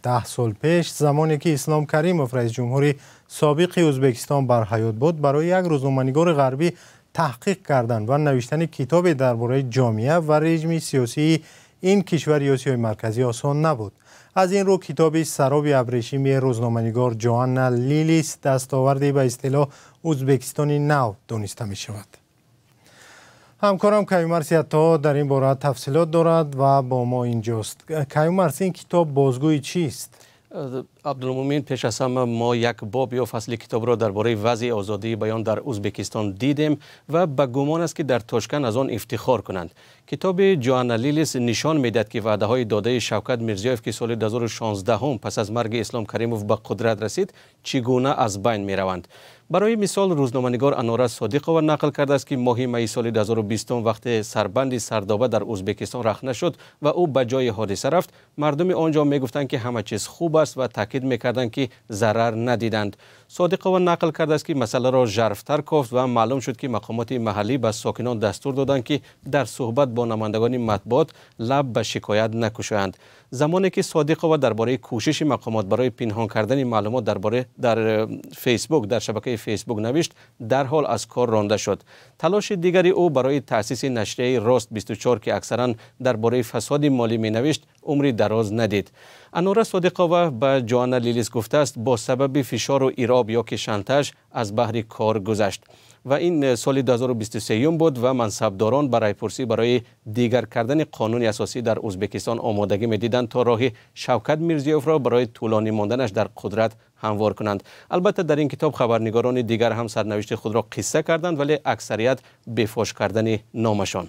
10 سال پیش زمانی که اسلام کریموف رئیس جمهوری سابق ازبکستان بر حیات بود، برای یک روزنامه‌نگار غربی تحقیق کردن و نوشتن کتابی درباره جامعه و رژیم سیاسی این کشور آسیای مرکزی آسان نبود. از این رو کتاب سراب ابریشمی روزنامه‌نگار جوانا لیلیس دستاوردی به اصطلاح ازبکستانی نو دانسته می شود. همکارم کیومرث سیاتا در این باره تفصیلات دارد و با ما اینجاست. کیومرث، این کتاب بازگوی چیست؟ عبدالمومن، پیش از همه ما یک باب یا فصل کتاب را درباره وضع آزادی بیان در ازبکستان دیدیم و به گمان است که در تاشکند از آن افتخار کنند. کتاب جوانا لیلیس نشان میدهد که وعده های داده شوکت میرزیایف که سال 2016 پس از مرگ اسلام کریموف به قدرت رسید چگونه از بین می روند. برای مثال روزنامه‌نگار انوره صادقова نقل کرده است که ماه می سال 2020 وقت سربند سردابه در ازبکستان رخنه شد و او به جای حادثه رفت، مردم آنجا میگفتند که همه چیز خوب است و تاکید میکردند که ضرر ندیدند. صادقова نقل کرده است که مسئله را ژرف‌تر گفت و معلوم شد که مقامات محلی به ساکنان دستور دادند که در صحبت با نمایندگان مطبوعات لب به شکایت نکشند. زمانی که صادقова درباره کوشش مقامات برای پنهان کردن معلومات در فیسبوک در شبکه فیسبوک نوشت، در حال از کار رانده شد. تلاش دیگری او برای تأسیس نشریه راست 24 که اکثرا درباره فساد مالی می نوشت عمری دراز ندید. انوره صادقова به جوانا لیلیس گفته است با سبب فشار و ایراب یا که شانتاژ از بحر کار گذشت و این سال 2023 بود و منصبداران برای پرسی برای دیگر کردن قانون اساسی در ازبکستان آمادگی می‌دیدند تا راه شوکت میرزیایف را برای طولانی ماندنش در قدرت هموار کنند. البته در این کتاب خبرنگاران دیگر هم سرنوشت خود را قصه کردند، ولی اکثریت بفاش کردن نامشان.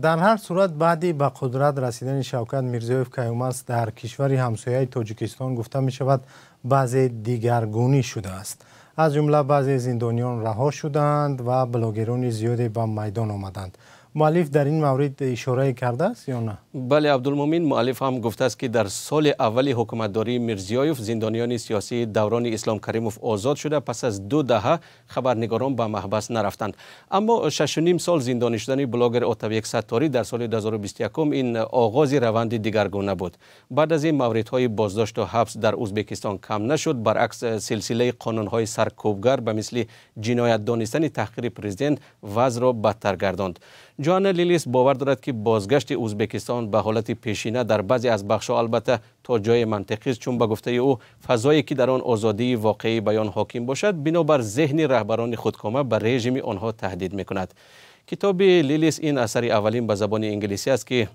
در هر صورت بعدی به قدرت رسیدن شوکت میرزیایف کیومرث در کشور همسایه تاجیکستان گفته می شود بعض دیگرگونی شده است. از جمله بعضی زندانیان رها شدند و بلاگران زیادی به میدان آمدند. مؤلف در این مورد اشاره کرده است یا نه؟ بله عبدالمومن، مؤلف هم گفته است که در سال اول حکومتداری میرزیایف زندانیان سیاسی دوران اسلام کریموف آزاد شده پس از 2 دهه خبرنگاران به محبس نرفتند. اما 6.5 سال زندانی شدن بلاگر آتابک ستاری در سال 2021 این آغاز روند دیگرگونه بود. بعد از این موردهای بازداشت و حبس در ازبکستان کم نشد، برعکس سلسله قانونهای سرکوبگر به مثل جنایت دانستن تحقیر پرزیدنت وضع را بدتر گرداند. جوانا لیلیس باور دارد که بازگشت ازبکستان به حالت پیشینه در بعضی از بخش‌ها البته تا جای منطقی است، چون به گفته او فضایی که در آن آزادی واقعی بیان حاکم باشد بنابر ذهن رهبران خودکامه به رژیم آنها تهدید می‌کند. کتاب لیلیس این اثر اولین به زبان انگلیسی است که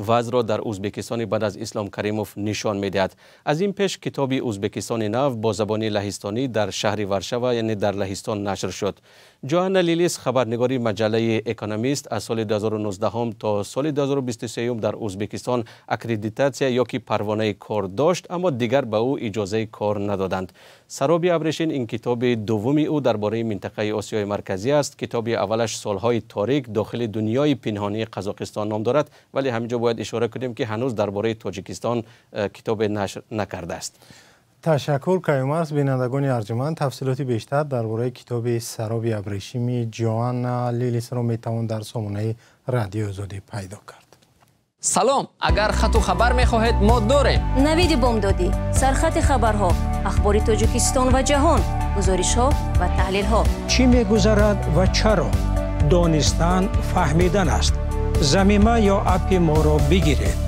وضع را در ازبکستان بعد از اسلام کریموف نشان می‌دهد. از این پیش کتاب ازبکستان نو با زبان لهستانی در شهر ورشوا یعنی در لهستان نشر شد. جوانا لیلیس خبرنگاری مجله اکونومیست از سال 2019 تا سال 2023 در ازبکستان اکریدیتاسیا یا که پروانه کار داشت، اما دیگر به او اجازه کار ندادند. سراب ابریشمی این کتاب دومی او درباره منطقه آسیای مرکزی است. کتاب اولش سالهای تاریک داخل دنیای پنهانی قزاقستان نام دارد، ولی همینجا باید اشاره کنیم که هنوز درباره تاجیکستان کتاب نشر نکرده است. تشکر کیومرث. بینندگان ارجمند، تفصیلاتی بیشتر درباره کتاب سراب ابریشمی جوانا لیلیس را میتوان در سامانه رادیو آزادی پیدا کرد. سلام، اگر خط و خبر میخواهید ما داریم. نوید بامدادی، سرخط خبرها، اخبار تاجیکستان و جهان، گزارش ها و تحلیل ها. چی میگذرد و چرا؟ دانستن فهمیدن است. ضمیمه یا اپ ما را بگیرید.